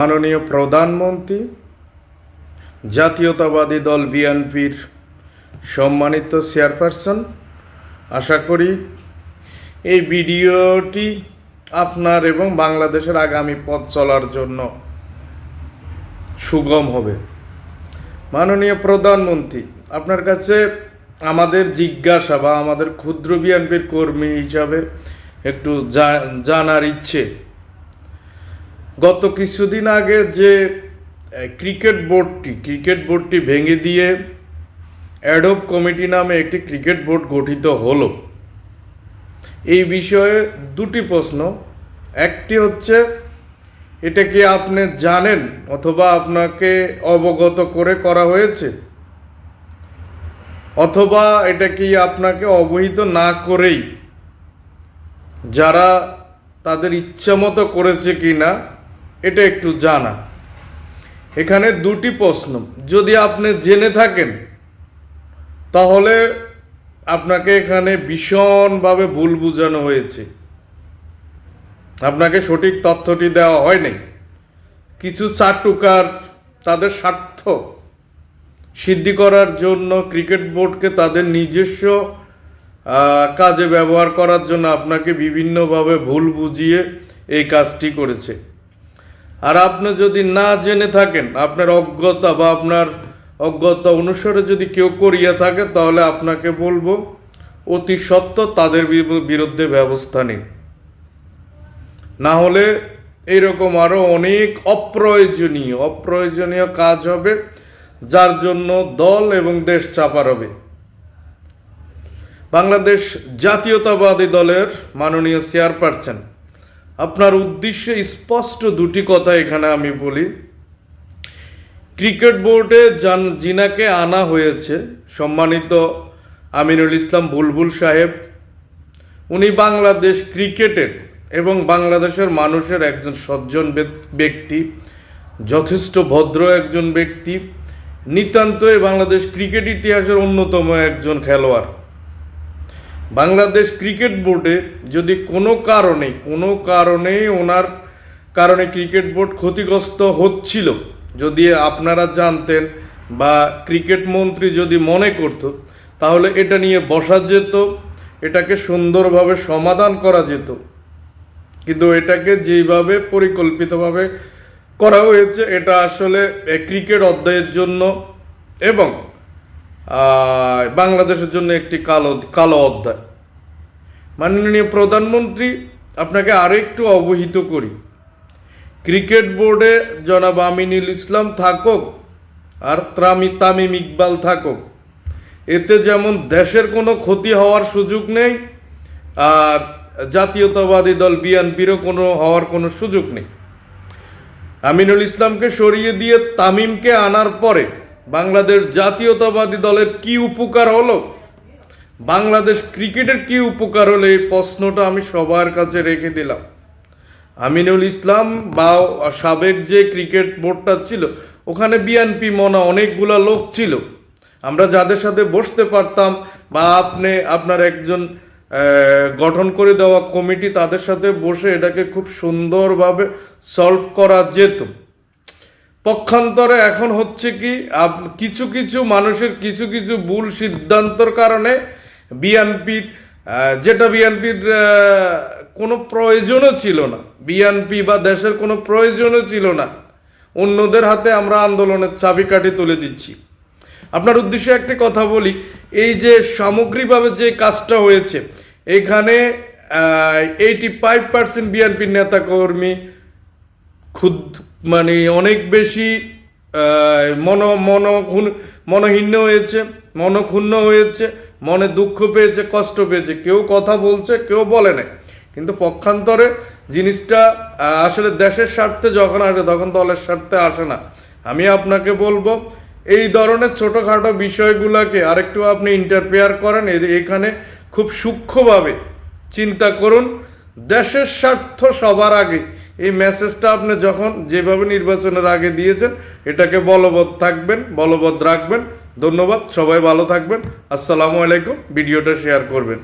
মাননীয় প্রধানমন্ত্রী, জাতীয়তাবাদী দল বিএনপির সম্মানিত চেয়ারপারসন, আশা করি এই ভিডিওটি আপনার এবং বাংলাদেশের আগামী পথ চলার জন্য সুগম হবে। মাননীয় প্রধানমন্ত্রী, আপনার কাছে আমাদের জিজ্ঞাসা বা আমাদের ক্ষুদ্র বিএনপির কর্মী হিসাবে একটু জানার ইচ্ছে, গত কিছুদিন আগে যে ক্রিকেট বোর্ডটি ভেঙে দিয়ে অ্যাডহক কমিটি নামে একটি ক্রিকেট বোর্ড গঠিত হলো, এই বিষয়ে দুটি প্রশ্ন। একটি হচ্ছে, এটা কি আপনি জানেন অথবা আপনাকে অবগত করে করা হয়েছে, অথবা এটা কি আপনাকে অবহিত না করেই যারা তাদের ইচ্ছা মতো করেছে কি না, এটা একটু জানা। এখানে দুটি প্রশ্ন। যদি আপনি জেনে থাকেন তাহলে আপনাকে এখানে ভীষণভাবে ভুল বোঝানো হয়েছে, আপনাকে সঠিক তথ্যটি দেওয়া হয়নি। কিছু চাটুকার তাদের স্বার্থ সিদ্ধি করার জন্য ক্রিকেট বোর্ডকে তাদের নিজস্ব কাজে ব্যবহার করার জন্য আপনাকে বিভিন্নভাবে ভুল বুঝিয়ে এই কাজটি করেছে। আর আপনি যদি না জেনে থাকেন, আপনার অজ্ঞতা বা আপনার অজ্ঞতা অনুসারে যদি কেউ করিয়া থাকে, তাহলে আপনাকে বলবো অতি সত্বর তাদের বিরুদ্ধে ব্যবস্থা নিন। না হলে এইরকম আরো অনেক অপ্রয়োজনীয় কাজ হবে, যার জন্য দল এবং দেশ চাপা হবে। বাংলাদেশ জাতীয়তাবাদী দলের মাননীয় চেয়ারপারসন, আপনার উদ্দেশ্যে স্পষ্ট দুটি কথা এখানে আমি বলি। ক্রিকেট বোর্ডে যিনাকে আনা হয়েছে, সম্মানিত আমিনুল ইসলাম বুলবুল সাহেব, উনি বাংলাদেশ ক্রিকেটের এবং বাংলাদেশের মানুষের একজন সজ্জন ব্যক্তি, যথেষ্ট ভদ্র একজন ব্যক্তি, নিতান্তই বাংলাদেশ ক্রিকেট ইতিহাসের অন্যতম একজন খেলোয়াড়। বাংলাদেশ ক্রিকেট বোর্ডে যদি কোনো কারণে ওনার কারণে ক্রিকেট বোর্ড ক্ষতিগ্রস্ত হচ্ছিল, যদি আপনারা জানতেন বা ক্রিকেট মন্ত্রী যদি মনে করত, তাহলে এটা নিয়ে বসা যেত, এটাকে সুন্দরভাবে সমাধান করা যেত। কিন্তু এটাকে যেভাবে পরিকল্পিতভাবে করা হয়েছে, এটা আসলে ক্রিকেট অধ্যায়ের জন্য এবং বাংলাদেশের জন্য একটি কালো অধ্যায়। মাননীয় প্রধানমন্ত্রী, আপনাকে আরেকটু অবহিত করি, ক্রিকেট বোর্ডে জনাব আমিনুল ইসলাম থাকুক আর তামিম ইকবাল থাকুক, এতে যেমন দেশের কোনো ক্ষতি হওয়ার সুযোগ নেই, আর জাতীয়তাবাদী দল বিএনপিরও হওয়ার কোনো সুযোগ নেই। আমিনুল ইসলামকে সরিয়ে দিয়ে তামিমকে আনার পরে বাংলাদেশ জাতীয়তাবাদী দলের কি উপকার হলো, বাংলাদেশ ক্রিকেটের কি উপকার হলো, এই প্রশ্নটা আমি সবার কাছে রেখে দিলাম। আমিনুল ইসলাম বা সাবেক যে ক্রিকেট বোর্ডটা ছিল, ওখানে বিএনপি মনা অনেকগুলা লোক ছিল, আমরা যাদের সাথে বসতে পারতাম, বা আপনার একজন গঠন করে দেওয়া কমিটি, তাদের সাথে বসে এটাকে খুব সুন্দরভাবে সলভ করা যেত। পক্ষান্তরে এখন হচ্ছে কি, কিছু মানুষের কিছু ভুল সিদ্ধান্তর কারণে বিএনপির কোনো প্রয়োজনও ছিল না, বিএনপি বা দেশের কোনো প্রয়োজনও ছিল না, অন্যদের হাতে আমরা আন্দোলনের চাবিকাঠি তুলে দিচ্ছি। আপনার উদ্দেশ্যে একটি কথা বলি, এই যে সামগ্রিকভাবে যে কাজটা হয়েছে, এখানে 85% বিএনপির নেতাকর্মী অনেক বেশি মনক্ষুণ্ণ হয়েছে, মনে দুঃখ পেয়েছে, কষ্ট পেয়েছে। কেউ কথা বলছে, কেউ বলে না। কিন্তু পক্ষান্তরে জিনিসটা আসলে দেশের স্বার্থে যখন আসে, তখন দলের স্বার্থে আসে না। আমি আপনাকে বলবো, এই ধরনের ছোটোখাটো বিষয়গুলোকে আরেকটু আপনি ইন্টারফেয়ার করেন, এখানে খুব সূক্ষ্মভাবে চিন্তা করুন। দেশের স্বার্থ সবার আগে, এই মেসেজটা আপনি যখন যেভাবে নির্বাচনের আগে দিয়েছেন, এটাকে বলবৎ রাখবেন। ধন্যবাদ, সবাই ভালো থাকবেন। আসসালামু আলাইকুম। ভিডিওটা শেয়ার করবেন।